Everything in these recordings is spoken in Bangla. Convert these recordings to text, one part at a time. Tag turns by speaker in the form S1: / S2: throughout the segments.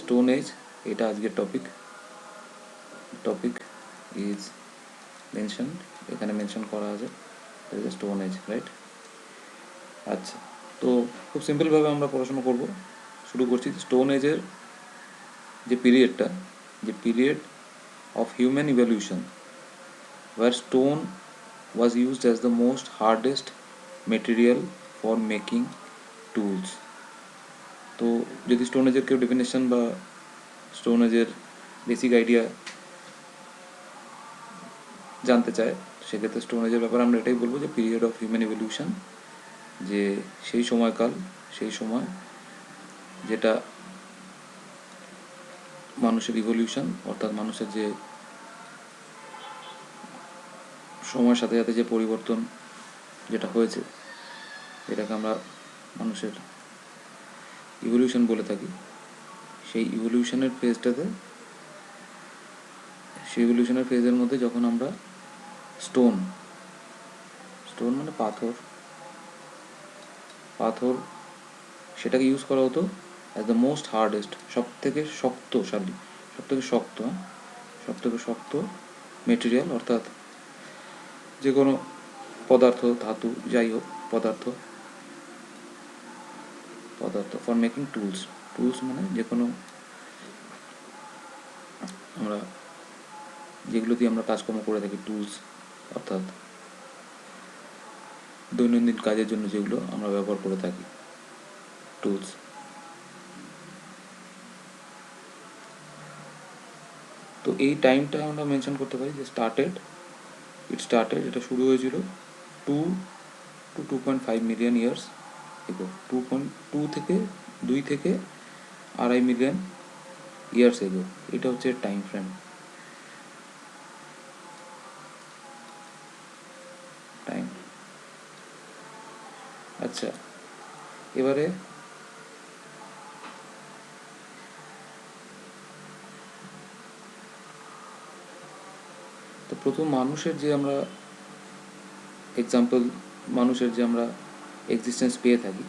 S1: স্টোন এজ, এটা আজকের টপিক ইজ মেনশন, এখানে মেনশন করা আছে স্টোন এজ, রাইট? আচ্ছা, তো খুব সিম্পলভাবে আমরা পড়াশোনা করব, শুরু করছি। স্টোন এজের যে পিরিয়ডটা, যে period of human evolution, where stone was used as the most hardest material for making tools. তো যদি স্টোন এজের কেউ ডেফিনেশন বা স্টোন এজের বেসিক আইডিয়া জানতে চায়, সেক্ষেত্রে স্টোন এজের ব্যাপারে আমরা এটাই বলবো যে পিরিয়ড অফ হিউম্যান ইভলিউশন, যে সেই সময়কাল, সেই সময় যেটা মানুষের ইভলিউশন, অর্থাৎ মানুষের যে সময়ের সাথে সাথে যে পরিবর্তন যেটা হয়েছে, এটাকে আমরা মানুষের ইভলিউশন বলে থাকি। সেই ইভলিউশনের ফেজের মধ্যে যখন আমরা স্টোন মানে পাথর সেটাকে ইউজ করা হতো অ্যাজ দ্য মোস্ট হার্ডেস্ট, সব থেকে শক্ত মেটেরিয়াল, অর্থাৎ যে কোনো পদার্থ, ধাতু, যাই হোক, পদার্থ ফর মেকিং টুলস মানে যে কোনো আমরা যেগুলো দিয়ে আমরা কাজকর্ম করে থাকি, টুলস অর্থাৎ দৈনন্দিন কাজের জন্য যেগুলো আমরা ব্যবহার করে থাকি, টুলস। তো এই টাইমটা আমরা মেনশন করতে পারি যে এটা শুরু হয়েছিল 2 to 2.5 মিলিয়ন ইয়ার্স এগো, 2 থেকে 2.5 মিলিয়ন ইয়ার্স এগো। এটা হচ্ছে টাইম ফ্রেম। আচ্ছা, এবারে তো প্রথম মানুষের যে আমরা এক্সিস্টেন্স পেয়ে থাকি,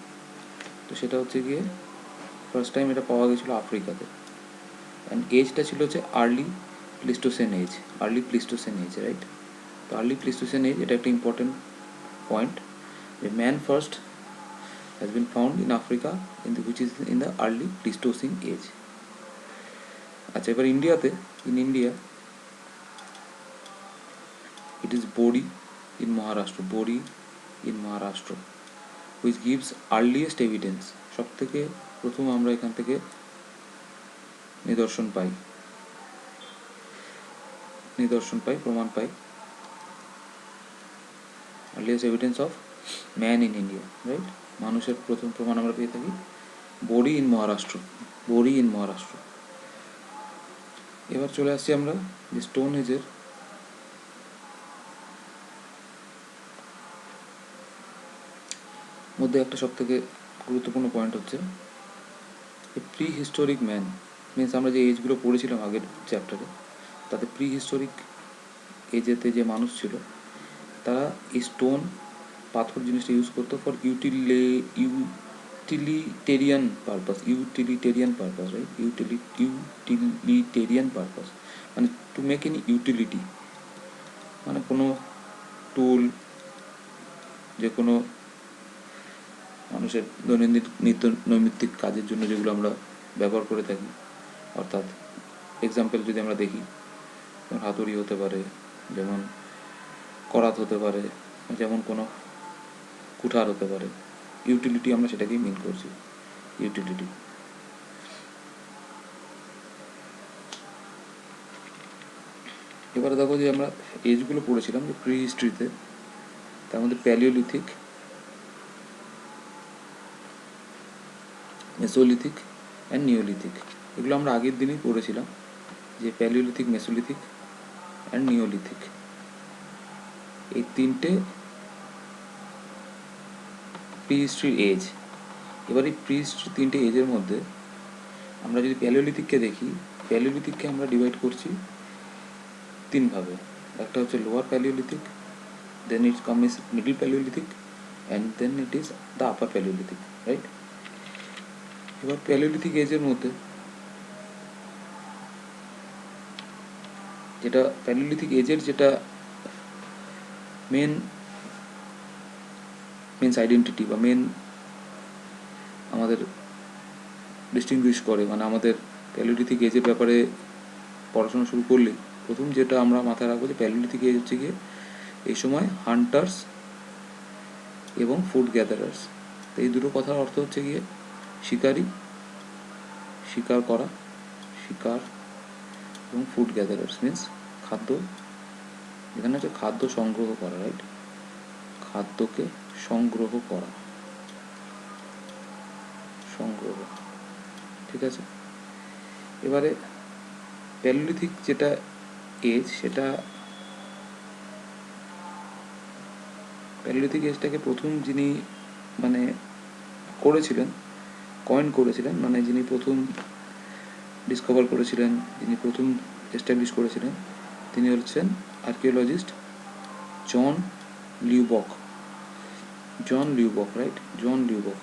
S1: তো সেটা হচ্ছে গিয়ে ফার্স্ট টাইম এটা পাওয়া গেছিলো আফ্রিকাতে। অ্যান্ড এজটা ছিল হচ্ছে আর্লি প্লিস্টোসেন এজ, রাইট? তো আর্লি প্লিস্টোসেন এজ, এটা একটা ইম্পর্টেন্ট পয়েন্ট, যে man first has been found in Africa which is in the early Pleistocene age. আচ্ছা, এবার in India it is Bori in Maharashtra which gives earliest evidence. সব থেকে প্রথম আমরা এখান থেকে নিদর্শন পাই, প্রমাণ পাই, earliest evidence of man in India, right? মানুষের প্রথম প্রমাণ আমরা পেয়ে থাকি বোরি ইন মহারাষ্ট্র। এবার চলে আসছি আমরা যে স্টোন এজের মধ্যে একটা সব থেকে গুরুত্বপূর্ণ পয়েন্ট হচ্ছে প্রি হিস্টোরিক ম্যান, মিনস আমরা যে এজগুলো পড়েছিলাম আগের চ্যাপ্টারে, তাতে প্রি হিস্টোরিক এজেতে যে মানুষ ছিল, তারা এই স্টোন, পাথর জিনিসটা ইউজ করতো for utilitarian purpose, right? Utilitarian purpose মানে টু মেক এনি ইউটিলিটি, মানে কোনো টুল, যে কোনো মানুষের নৈমিত্তিক কাজের জন্য যেগুলো আমরা ব্যবহার করে থাকি, অর্থাৎ এক্সাম্পল যদি আমরা দেখি, যেমন হাতুড়ি হতে পারে, যেমন করাত হতে পারে, যেমন কোনো কুঠার হতে পারে, ইউটিলিটি আমরা সেটাকেই মিন করছি, ইউটিলিটি। এবারে দেখো যে আমরা এজগুলো পড়েছিলাম যে প্রি হিস্ট্রিতে, তার মধ্যে প্যালিওলিথিক, মেসোলিথিক অ্যান্ড নিওলিথিক, এগুলো আমরা আগের দিনই পড়েছিলাম, যে প্যালিওলিথিক, মেসোলিথিক অ্যান্ড নিওলিথিক, এই তিনটে প্রি হিস্ট্রির এজ। এবার এই প্রি হিস্ট্রির তিনটে এজের মধ্যে আমরা যদি প্যালিওলিথিককে দেখি, প্যালিওলিথিককে আমরা ডিভাইড করছি তিনভাবে। একটা হচ্ছে lower palaeolithic, then it comes middle palaeolithic, and then it is the upper palaeolithic, right? এবার প্যালিওলিথিক এজের মধ্যে যেটা প্যালিওলিথিক এজের যেটা মেন্স আইডেন্টিটি বা আমাদের ডিস্টিংগুইশ করে, মানে আমাদের প্যালিওলিথিক এজের ব্যাপারে পড়াশোনা শুরু করলেই প্রথম যেটা আমরা মাথায় রাখবো যে প্যালিওলিথিক এজ হচ্ছে গিয়ে এই সময় হান্টার্স এবং ফুড গ্যাদারার্স। এই দুটো কথার অর্থ হচ্ছে গিয়ে শিকার করা, শিকার, এবং ফুড গ্যাদারার্স মিন্স খাদ্য, এখানে হচ্ছে খাদ্য সংগ্রহ করা, রাইট, খাদ্যকে সংগ্রহ করা, সংগ্রহ, ঠিক আছে। এবারে প্যালিওলিথিক যেটা এজ, সেটা প্যালিওলিথিক এজটাকে প্রথম যিনি মানে কয়েন করেছিলেন, মানে যিনি প্রথম ডিসকভার করেছিলেন, যিনি প্রথম এস্টাবলিশ করেছিলেন, তিনি হচ্ছেন আর্কিওলজিস্ট জন লিউবক, রাইট, জন লিউবক,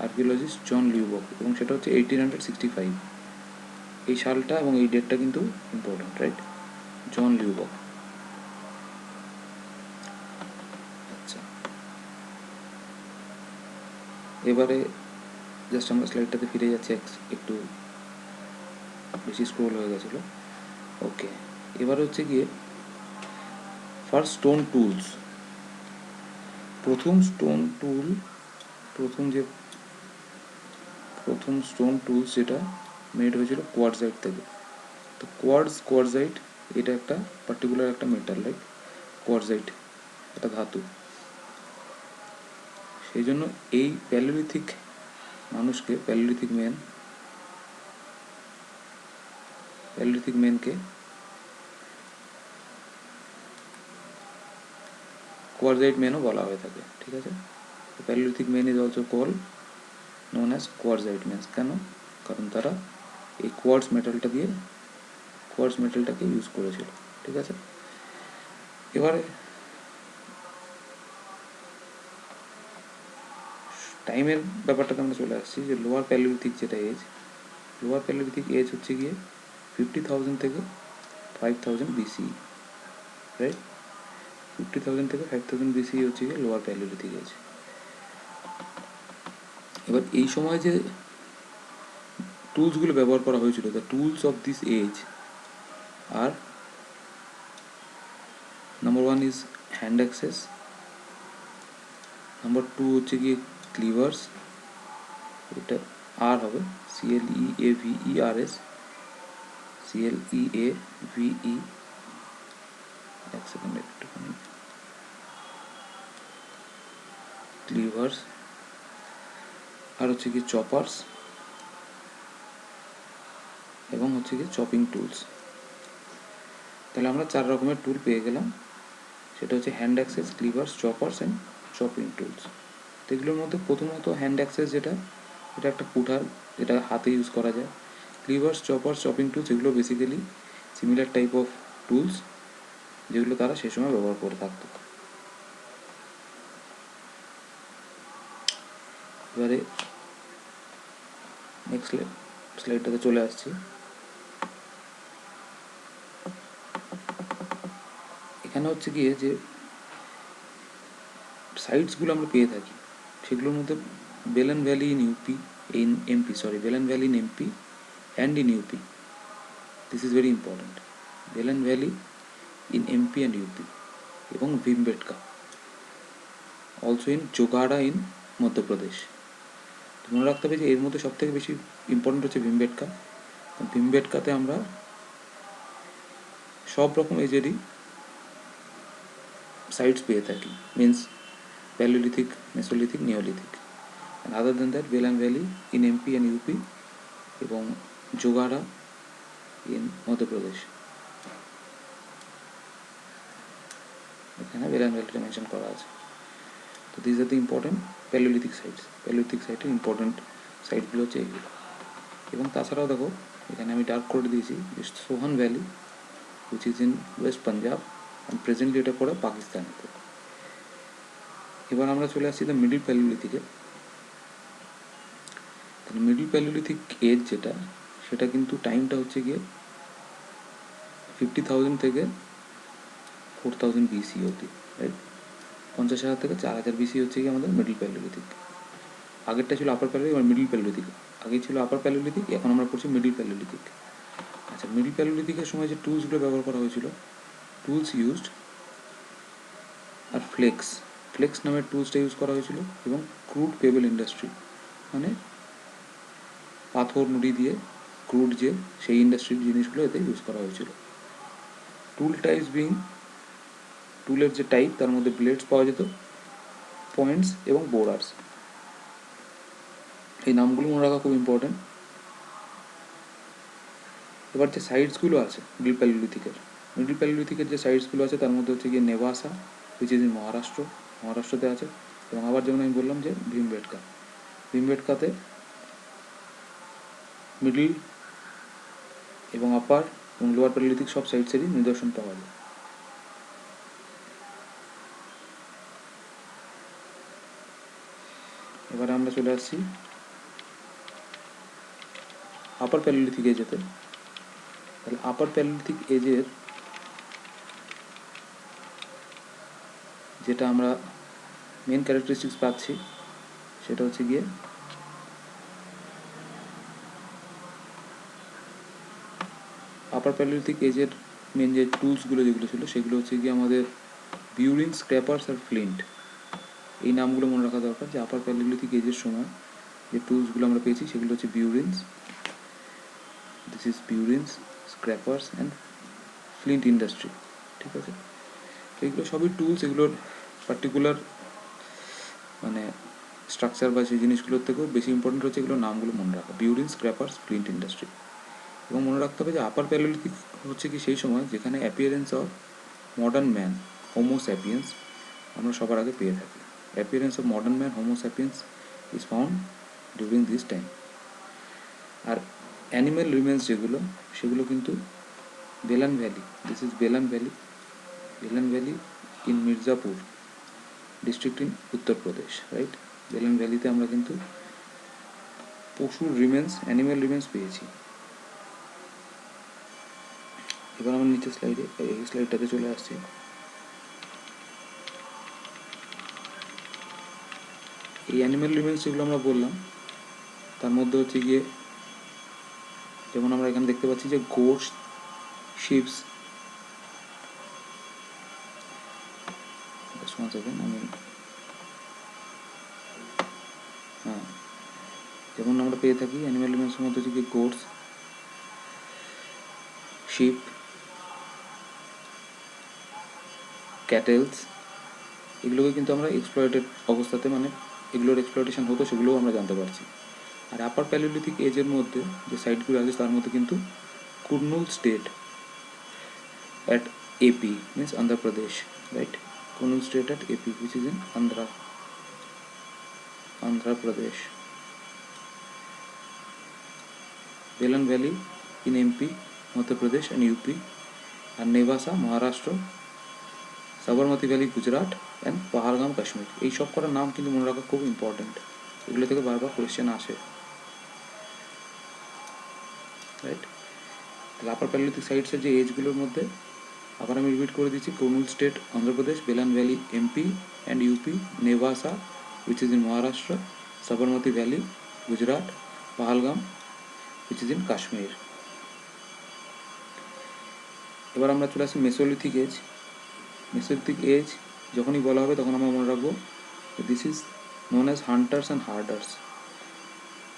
S1: আর্কিওলজিস্ট জন লিউবক, এবং সেটা হচ্ছে 1865। এই সালটা এবং এই ডেটটা কিন্তু ইম্পর্টেন্ট, রাইট, জন লিউবক। আচ্ছা, এবারে জাস্ট আমরা স্লাইডটাতে ফিরে যাচ্ছি, একটু বেশি স্ক্রোল হয়ে গেছিলো। ওকে, এবার হচ্ছে গিয়ে ফার্স্ট স্টোন টুলস। প্রথম স্টোন টুলস যেটা মেড হয়েছিল কোয়ার্টজাইট থেকে। তো কোয়ার্টজাইট এটা একটা পার্টিকুলার একটা মেটাল, লাইক কোয়ার্টজাইট একটা ধাতু। সেই জন্য এই প্যালিওলিথিক মানুষকে, প্যালিওলিথিক মেনকে কোয়ার্টজাইট মেনও বলা হয়ে থাকে, ঠিক আছে। Palaeolithic men is also called known as quartzite men. কেন? কারণ তারা এই কোয়ার্টজ মেটালটাকে ইউজ করেছিল, ঠিক আছে। এবারে টাইমের ব্যাপারটাতে আমরা চলে আসছি, যে লোয়ার প্যালিওলিথিক এজ হচ্ছে গিয়ে 50,000 থেকে 5,000 BCE, রাইট, 50,000 থেকে 5,000 BCE হচ্ছে গিয়ে লোয়ার প্যালিওলিথিক এজ। এবার এই সময় যে টুলসগুলো ব্যবহার করা হয়েছিল, the tools of this age are number 1 is hand axes, number 2 হচ্ছে গিয়ে ক্লিভার্স, এটা আর হবে CLEAVERS, এক সেকেন্ড একটুখানি, ক্লিভার্স, আর হচ্ছে গিয়ে চপার্স, এবং হচ্ছে গিয়ে চপিং টুলস। তাহলে আমরা 4 রকমের টুল পেয়ে গেলাম, সেটা হচ্ছে hand axes, cleavers, choppers and chopping tools. তো এগুলোর মধ্যে প্রথমত হ্যান্ড অ্যাক্সেস, এটা একটা কুঠার, এটা হাতে ইউজ করা যায়। ক্লিভার্স, চপার্স, চপিং টুলস, এগুলো basically similar type of tools যেগুলো তারা সে সময় ব্যবহার করে থাকতো। এবারে নেক্সট স্লাইডটাতে চলে আসছি। এখানে হচ্ছে গিয়ে যে সাইটসগুলো আমরা পেয়ে থাকি, সেগুলোর মধ্যে Belan valley in MP and in UP, this is very important. Belan valley in MP and UP, এবং Bhimbetka also in Jogara in Madhya Pradesh. মনে রাখতে হবে যে এর মধ্যে সবথেকে বেশি ইম্পর্টেন্ট হচ্ছে ভীমবেটকা। ভীমবেটকাতে আমরা সব রকম এজেরই সাইটস পেয়ে থাকি, means palaeolithic, mesolithic, neolithic. And other than that, Belan valley in MP and UP এবং জোগাড়া ইন মধ্যপ্রদেশ। এখানে বেলান ভ্যালিটা মেনশন করা আছে। তো this are the important palaeolithic sites. Palaeolithic সাইটের ইম্পর্টেন্ট সাইটগুলো হচ্ছে এইগুলো। এবং তাছাড়াও দেখো, এখানে আমি ডার্ক করে দিয়েছি সোহান valley, which is in West Punjab, and presently এটা পড়ে পাকিস্তানেতে। এবার আমরা চলে আসছি দ্য মিডল প্যালিওলিথিকে। মিডল প্যালিওলিথিক এজ যেটা, সেটা কিন্তু টাইমটা হচ্ছে গিয়ে 50,000 থেকে 4,000 BC অবধি, রাইট? 50,000 থেকে 4,000 BC হচ্ছে কি আমাদের মিডল প্যালিওলিথিক। আগেরটা ছিল আপার প্যালিওলিথিক, আর মিডল প্যালিওলিথিক। আগে ছিল আপার প্যালিওলিথিক, এখন আমরা করছি মিডল প্যালিওলিথিক। আচ্ছা, মিডল প্যালিওলিথিকের সময় যে টুলসগুলো ব্যবহার করা হয়েছিল, টুলস ইউজড আর ফ্লেক্স নামের টুলসটা ইউজ করা হয়েছিল, এবং ক্রুড পেবল ইন্ডাস্ট্রি, মানে পাথর নুড়ি দিয়ে ক্রুড যে সেই ইন্ডাস্ট্রির জিনিসগুলো এতে ইউজ করা হয়েছিল। টুল টাইপস বিং, টুলের যে টাইপ তার মধ্যে ব্লেডস পাওয়া যেত, পয়েন্টস এবং বোরার্স। এই নামগুলো মনে রাখা খুব ইম্পর্টেন্ট। এবার যে সাইটসগুলো আছে মিডল প্যালিওলিথিকের যে সাইটসগুলো আছে তার মধ্যে হচ্ছে গিয়ে নেভাসা, হুইচ ইজ ইন মহারাষ্ট্রতে আছে। এবং আবার যেমন আমি বললাম যে ভীমবেটকাতে মিডল এবং আপার এবং লোয়ার প্যালিওলিথিক সব সাইটসেরই নিদর্শন পাওয়া যায়। এবারে আমরা চলে আসছি আপার প্যালিওলিথিক এজেতে। তাহলে আপার প্যালিওলিথিক এজের যেটা আমরা মেন ক্যারেক্টারিস্টিক্স পাচ্ছি সেটা হচ্ছে গিয়ে আপার প্যালিওলিথিক এজের মেন যে টুলসগুলো যেগুলো ছিল সেগুলো হচ্ছে গিয়ে আমাদের বিউরিন, স্ক্র্যাপার্স আর ফ্লিন্ট। এই নামগুলো মনে রাখা দরকার যে আপার প্যালিওলিথিক এজের সময় যে টুলসগুলো আমরা পেয়েছি সেগুলো হচ্ছে বিউরিনস, স্ক্র্যাপার্স অ্যান্ড ফ্লিন্ট ইন্ডাস্ট্রি। ঠিক আছে, এইগুলো সবই টুলস। এগুলোর পার্টিকুলার মানে স্ট্রাকচার বা সেই জিনিসগুলোর থেকেও বেশি ইম্পর্টেন্ট হচ্ছে এগুলোর নামগুলো মনে রাখা, বিউরিন, স্ক্র্যাপার্স, ফ্লিন্ট ইন্ডাস্ট্রি। এবং মনে রাখতে হবে যে আপার প্যালিওলিথিক হচ্ছে কি সেই সময় যেখানে appearance of modern man, homo sapiens আমরা সবার আগে পেয়ে থাকি। Appearance of modern man, homo sapiens is found during this time. আর অ্যানিম্যাল রিমেন্স যেগুলো সেগুলো কিন্তু Belan valley, this is Belan valley in Mirzapur district in Uttar Pradesh, right? Belan ভ্যালিতে আমরা কিন্তু পশুর রিমেন্স, অ্যানিম্যাল রিমেন্স পেয়েছি। এবার আমরা নিচের স্লাইডটাতে চলে আসছি। এই অ্যানিম্যাল রিমেন্স যেগুলো আমরা বললাম তার মধ্যে হচ্ছে গিয়ে যেমন আমরা এখানে দেখতে পাচ্ছি যে গোটস, শিপস, আমি যেমন আমরা পেয়ে থাকি অ্যানিম্যাল রিমেন্সের মধ্যে হচ্ছে গিয়ে গোটস, শিপ, ক্যাটেলস, এগুলোকে কিন্তু আমরা এক্সপ্লয়েটেড অবস্থাতে, মানে এগুলোর এক্সপ্লয়টেশন হতো সেগুলোও আমরা জানতে পারছি। আর আপার প্যালিওলিথিক এজের মধ্যে যে সাইটগুলো আছে তার মধ্যে কিন্তু Kurnool state at AP means Andhra Pradesh, right? Kurnool state at AP, which is in Andhra Pradesh. Belan Valley in MP, Madhya Pradesh and UP, and Nevasa, Maharashtra, Sabarmati Valley, Gujarat, and Pahalgam, Kashmir. এই সব কটার নাম কিন্তু মনে রাখা খুব ইম্পর্টেন্ট, এগুলো থেকে বারবার কোয়েশ্চেন আসে, রাইট? তাহলে আপার প্যালিওলিথিক সাইটসের যে এজগুলোর মধ্যে আবার আমি রিপিট করে দিচ্ছি, Kurnool state Andhra Pradesh, Belan valley MP and UP, Nevasa which is in Maharashtra, Sabarmati Valley, Gujarat, Pahalgam which is in Kashmir. এবার আমরা চলে আসি মেসোলিথিক এজ। মেসোলিথিক এজ যখনই বলা হবে তখন আমরা মনে রাখবো this is known as hunters and herders.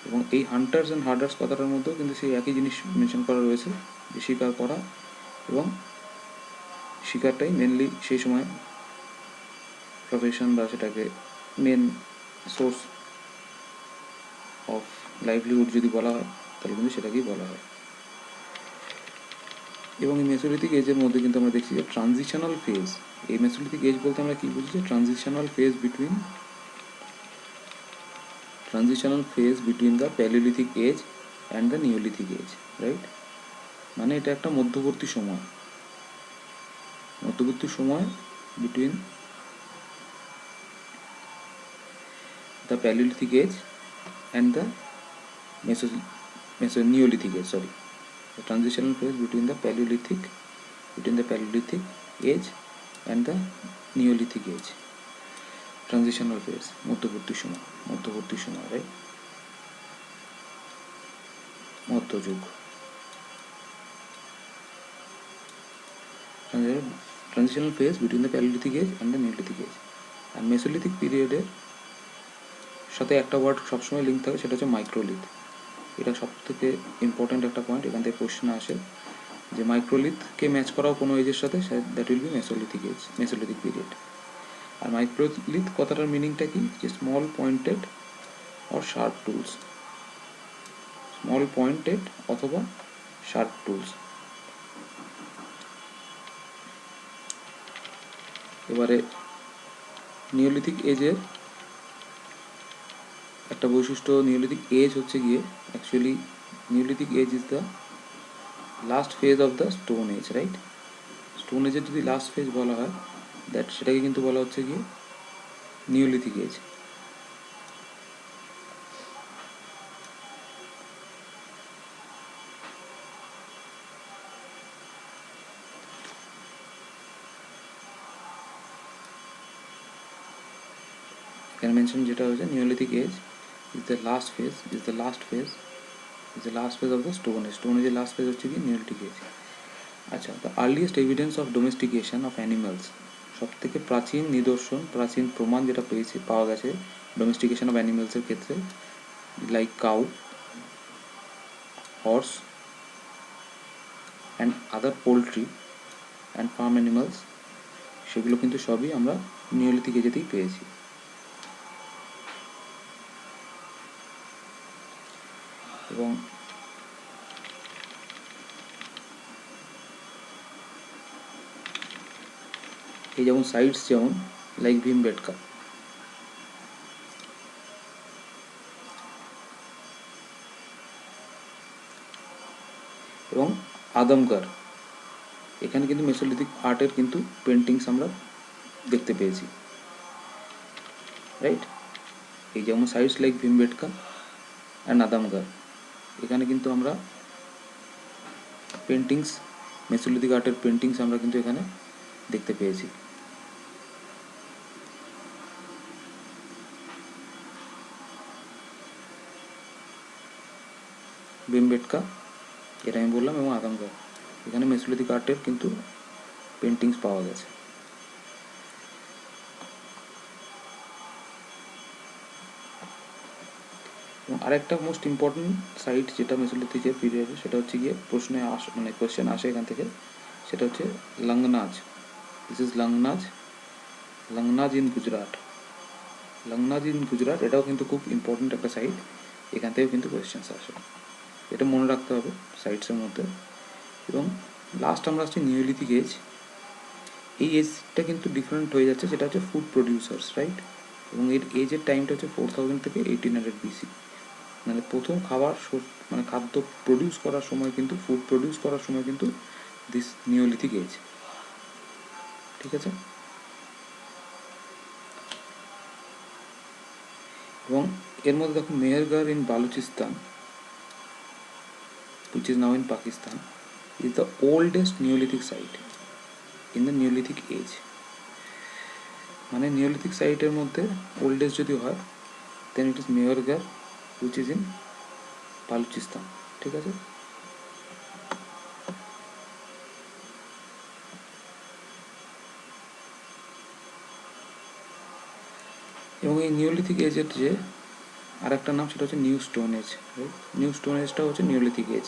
S1: এবং এই হান্টার্স অ্যান্ড হার্ডার্স কথাটার মধ্যেও কিন্তু সেই একই জিনিস মেনশন করা রয়েছে, যে শিকার করা, এবং শিকারটাই মেনলি সেই সময় প্রফেশন বা সেটাকে মেন সোর্স অফ লাইভলিহুড যদি বলা হয় তাহলে কিন্তু সেটাকেই বলা হয়। এবং এই মেসোলিথিক এজের মধ্যে কিন্তু আমরা দেখছি যে ট্রানজিশনাল ফেজ, এই মেসোলিথিক এজ বলতে আমরা কী বুঝি, যে transitional phase between the palaeolithic age and the neolithic age, right? মানে এটা একটা মধ্যবর্তী সময় between the palaeolithic age and the neolithic age, the transitional phase between the Paleolithic between the Paleolithic age and the Neolithic age. Transitional phase, মধ্যবর্তী সময়, right? মধ্যযুগ। Transitional phase between the Paleolithic age and the Neolithic age. আর মেসোলিথিক পিরিয়ডের সাথে একটা ওয়ার্ড সবসময় লিঙ্ক থাকে, সেটা হচ্ছে মাইক্রোলিথ। এটা সব থেকে ইম্পর্ট্যান্ট একটা পয়েন্ট, এখান থেকে কোশ্চেন আসে যে মাইক্রোলিথকে ম্যাচ করাও কোনো এজের সাথে, that will be mesolithic age, mesolithic period. আর মাইক্রোলিথ কথাটার মিনিংটা কি, যে small pointed or sharp tools, small pointed অথবা শার্প টুলস। এবারে নিওলিথিক এজের একটা বৈশিষ্ট্য, নিওলিথিক এজ হচ্ছে গিয়ে actually neolithic age is the last phase of the stone age, right? Stone এজের যদি লাস্ট ফেজ বলা হয়, দ্যাট সেটাকে কিন্তু বলা হচ্ছে গিয়ে নিওলিথিক এজ। এখানে মেনশন যেটা হয়েছে, neolithic age is the last phase, is the last phase, is the last phase of the stone age. Stone এজের লাস্ট ফেজ হচ্ছে কি নিওলিথিক এজ। আচ্ছা, the earliest evidence of domestication of animals, সব থেকে প্রাচীন নিদর্শন, প্রাচীন প্রমাণ যেটা পাওয়া গেছে ডোমেস্টিকেশন অফ অ্যানিমালসের ক্ষেত্রে, like cow, horse and other poultry and farm animals, সেগুলো কিন্তু সবই আমরা নিওলিথিক এজেতেই পেয়েছি। এবং এই যেমন সাইটস, যেমন লাইক ভীমবেটকা, এবং আদমগড়, এখানে কিন্তু মেসোলিথিক আর্টের কিন্তু পেন্টিংস আমরা দেখতে পেয়েছি, রাইট? এই যেমন সাইটস লাইক ভীমবেটকা অ্যান্ড আদমগড়, এখানে কিন্তু আমরা পেন্টিংস, মেসোলিথিক আর্টের পেন্টিংস আমরা কিন্তু এখানে দেখতে পেয়েছি। ভীমবেটকা, এটা আমি বললাম, এবং আদমগড়, এখানে মেসোলিথিক আর্টের কিন্তু পেন্টিংস পাওয়া গেছে। এবং আরেকটা মোস্ট ইম্পর্টেন্ট সাইট যেটা মেসোলিথিকের পিরিয়ডে, সেটা হচ্ছে গিয়ে প্রশ্নে মানে কোয়েশ্চেন আসে এখান থেকে, সেটা হচ্ছে Langhnaj. This is Langhnaj, Langhnaj in Gujarat. Langhnaj in Gujarat, এটাও কিন্তু খুব ইম্পর্টেন্ট একটা সাইট, এখান থেকেও কিন্তু কোয়েশ্চেন্স আসে, এটা মনে রাখতে হবে সাইটসের মধ্যে। এবং লাস্ট আমরা আসছি নিওলিথিক এজ। এই এজটা কিন্তু ডিফারেন্ট হয়ে যাচ্ছে, যেটা হচ্ছে ফুড প্রডিউসার্স, রাইট? এবং এর এজের টাইমটা হচ্ছে 4000 থেকে 1800 BC, মানে প্রথম মানে খাদ্য প্রডিউস করার সময় কিন্তু, ফুড প্রডিউস করার সময় কিন্তু দিস নিওলিথিক এজ, ঠিক আছে? এবং এর মধ্যে দেখো Mehrgarh in Balochistan, which is now in Pakistan, is the oldest Neolithic site in the Neolithic age. মানে নিওলিথিক সাইটের মধ্যে ওল্ডেস্ট যদি হয়, then it is Mehrgarh, which is in Baluchistan, ঠিক আছে? এবং এই নিওলিথিক এজের যে আর একটা নাম, সেটা হচ্ছে new stone age, right? New stone এজটা হচ্ছে নিওলিথিক এজ।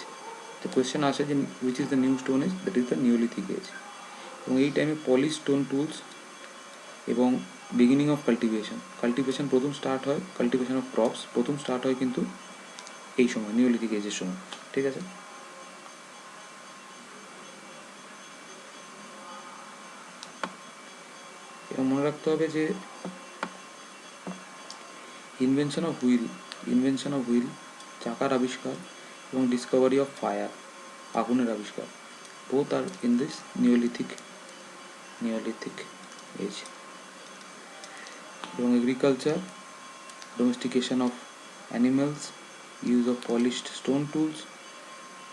S1: তো কোয়েশ্চেন আসে যে which is the new stone age, that is the neolithic age. এবং এই টাইমে পলিশ স্টোন টুলস এবং বিগিনিং অফ কাল্টিভেশন প্রথম স্টার্ট হয়, কাল্টিভেশন অফ ক্রপস প্রথম স্টার্ট হয় কিন্তু এই সময়, নিওলিথিক এজের সময়, ঠিক আছে? এবং মনে রাখতে হবে যে ইনভেনশন অফ হুইল, চাকার আবিষ্কার, এবং ডিসকভারি অফ ফায়ার, আগুনের আবিষ্কার, both are in this neolithic age. এবং agriculture, domestication of animals, use of polished stone tools,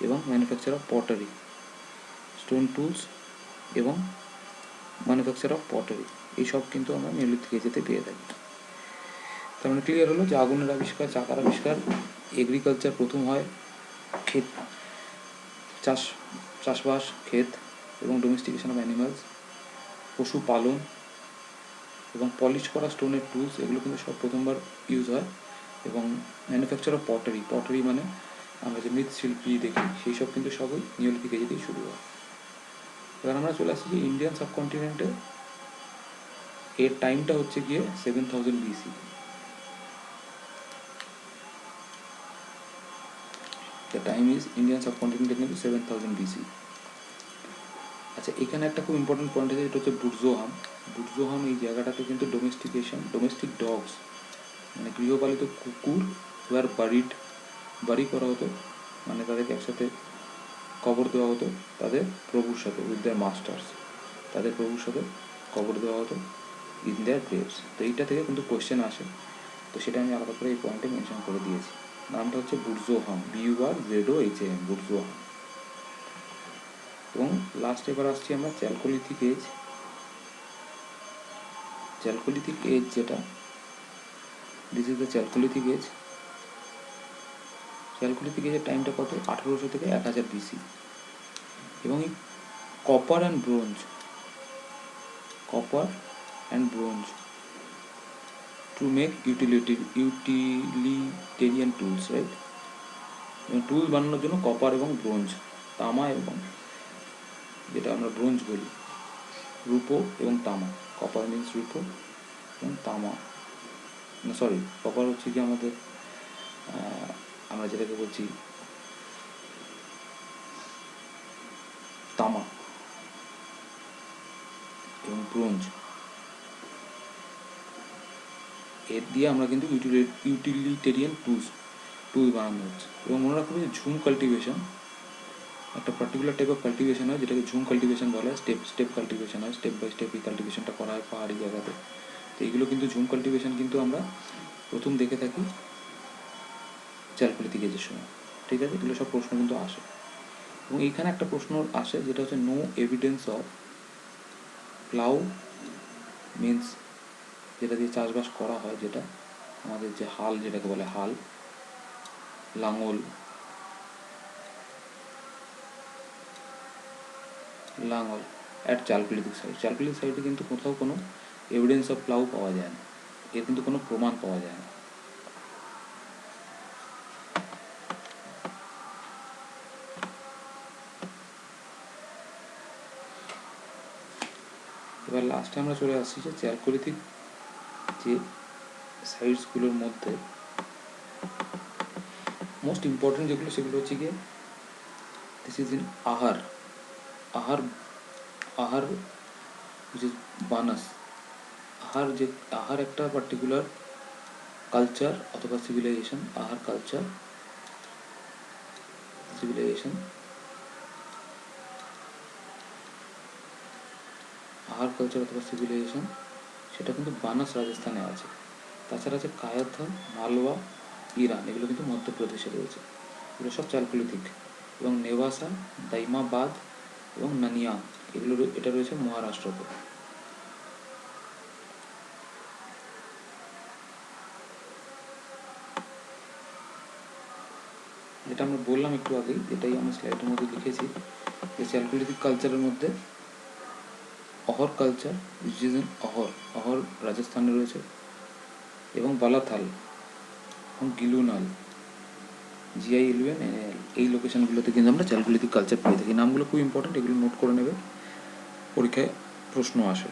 S1: এবং manufacture of pottery, stone tools এবং ম্যানুফ্যাকচার অফ পটারি, এইসব কিন্তু আমরা নিওলিথিক এজেতে পেয়ে থাকি। তার মানে ক্লিয়ার হলো যে আগুনের আবিষ্কার, চাকার আবিষ্কার, এগ্রিকালচার প্রথম হয়, ক্ষেত চাষবাস, ক্ষেত এবং ডোমেস্টিকেশন অফ অ্যানিমালস, পশুপালন এবং পলিশ করা স্টোনের টুলস, এগুলো কিন্তু সব প্রথমবার ইউজ হয়। এবং ম্যানুফ্যাকচার অফ পটারি, পটারি মানে আমরা যে মৃৎশিল্পী দেখি সেই সব কিন্তু সবই নিওলিথিক এজেতেই শুরু হয়। এবার আমরা চলে আসছি যে ইন্ডিয়ান সাবকন্টিনেন্টে এর টাইমটা হচ্ছে গিয়ে 7000 BC। The time is Indian সাবকন্টিনেন্টে কিন্তু 7000 BC। আচ্ছা, এখানে একটা খুব ইম্পর্টেন্ট পয়েন্ট আছে, যেটা হচ্ছে বুর্জোহাম। বুর্জোহাম এই জায়গাটাতে কিন্তু ডোমেস্টিক ডগস মানে গৃহপালিত কুকুর ওয়ার বাড়ি করা হতো, মানে তাদেরকে একসাথে কবর দেওয়া হতো তাদের প্রভুর সাথে, উইথ দেয়ার মাস্টার্স, তাদের প্রভুর সাথে কবর দেওয়া হতো ইন দেয়ার গ্রেভস। তো এইটা থেকে কিন্তু কোয়েশ্চেন আসে, তো সেটা আমি আলাদা করে এই পয়েন্টে মেনশন করে দিয়েছি। নামটা হচ্ছে বুর্জোহাম, BURZOHAM, বুর্জোহাম। এবং লাস্ট এবার আসছি আমরা চ্যালকোলিথিক এজ। চ্যালকোলিথিক এজ যেটা, this is the chalcolithic age. Chalcolithic এজের টাইমটা কত? 1800 থেকে 1000 BC। এবং এই copper and bronze to make utilitarian tools, right? Tool বানানোর জন্য কপার এবং ব্রোঞ্জ, তামা এবং যেটা আমরা ব্রোঞ্জ বলি, রূপো এবং তামা। কপার মিন্স রূপো এবং তামা, না সরি, কপার হচ্ছে কি আমাদের আমরা যেটাকে বলছি তামা, এবং ব্রোঞ্জ, এর দিয়ে আমরা কিন্তু ইউটিলিটেরিয়ান টুল বানানো হচ্ছে। এবং মনে রাখবো যে ঝুম কাল্টিভেশন একটা পার্টিকুলার টাইপ অফ কাল্টিভেশন হয়, যেটাকে ঝুম কাল্টিভেশন বলা হয়। স্টেপ কাল্টিভেশন হয়, স্টেপ বাই স্টেপ এই কাল্টিভেশনটা করা হয় পাহাড়ি জায়গাতে। তো এইগুলো কিন্তু ঝুম কাল্টিভেশন কিন্তু আমরা প্রথম দেখে থাকি চ্যালকোলিথিক এজের সময়, ঠিক আছে? এগুলো সব প্রশ্ন কিন্তু আসে। এবং এইখানে একটা প্রশ্ন আসে যেটা হচ্ছে no evidence of plough means, যেটা দিয়ে চাষবাস করা হয়, যেটা আমাদের যে হাল, যেটাকে বলে হাল, লাঙল অ্যাট চ্যালকোলিথিক সাইটে কিন্তু কোথাও কোনো এভিডেন্স অফ প্লাউ পাওয়া যায় না, এর কিন্তু কোনো প্রমাণ পাওয়া যায় না। এবার লাস্টে আমরা চলে আসছি যে চ্যালকোলিথিক যে সাইটসগুলোর মধ্যে মোস্ট ইম্পর্টেন্ট যেগুলো, সেগুলো হচ্ছে গিয়ে দিস ইজ ইন আহার যে বানাস, আহার একটা পার্টিকুলার কালচার অথবা সিভিলাইজেশন, আহার কালচার সিভিলাইজেশন, সেটা কিন্তু বানাস রাজস্থানে আছে। তাছাড়া আছে কায়াথা, মালওয়া, ইরান, এগুলো কিন্তু মধ্যপ্রদেশে রয়েছে, এগুলো সব চ্যালকোলিথিক। এবং নেভাসা, দাইমাবাদ এবং নানিয়াং, এটা রয়েছে মহারাষ্ট্রতে। যেটা আমরা বললাম একটু আগেই, এটাই আমি স্লাইডের মধ্যে লিখেছি, যে চ্যালকোলিথিক কালচারের মধ্যে অহর কালচার, উইচ ইজ ইন অহর রাজস্থানে রয়েছে, এবং বালাথাল এবং গিলুনাল, GILUNNAL, এই লোকেশনগুলোতে কিন্তু আমরা চ্যালকোলিথিক কালচার পেয়ে থাকি। নামগুলো খুব ইম্পর্টেন্ট, এগুলো নোট করে নেবে, পরীক্ষায় প্রশ্ন আসে।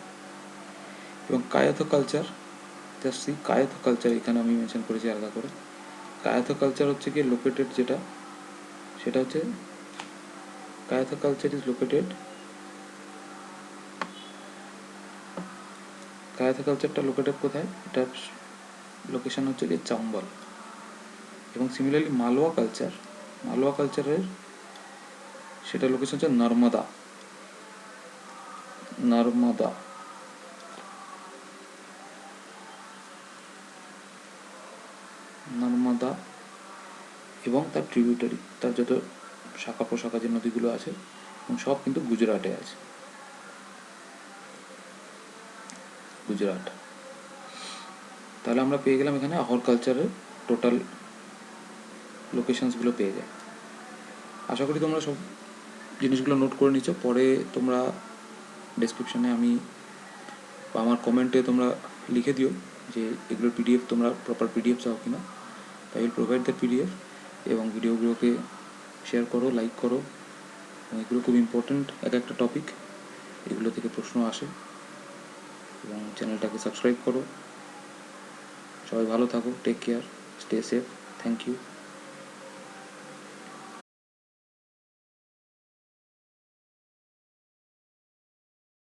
S1: এবং কায়াথ কালচার, এখানে আমি মেনশন করেছি আলাদা করে। কায়াথ কালচার হচ্ছে কি লোকেটেড, সেটা হচ্ছে কায়াথ কালচার ইজ লোকেটেড, কায়াথ কালচারটা লোকেটেড কোথায়? এটার লোকেশন হচ্ছে কি চাম্বল। এবং সিমিলারলি মালওয়া কালচারের সেটা লোকেশন হচ্ছে নর্মদা। এবং তার তার যত শাখা প্রশাখা যে নদীগুলো আছে, এবং সব কিন্তু গুজরাটে আছে। গুজরাট। তাহলে আমরা পেয়ে গেলাম এখানে হর্টিকালচারের টোটাল লোকেশনসগুলো পেয়ে যায়। আশা করি তোমরা সব জিনিসগুলো নোট করে নিচ্ছ। পরে তোমরা ডেসক্রিপশানে আমি বা আমার কমেন্টে তোমরা লিখে দিও যে এগুলোর পিডিএফ তোমরা প্রপার পিডিএফ চাও কিনা। I will provide the PDF. এবং ভিডিওগুলোকে শেয়ার করো, লাইক করো। এগুলো খুব ইম্পর্ট্যান্ট এক একটা টপিক, এগুলো থেকে প্রশ্ন আসে। এবং চ্যানেলটাকে সাবস্ক্রাইব করো। সবাই ভালো থাকো, take care, stay safe, thank you.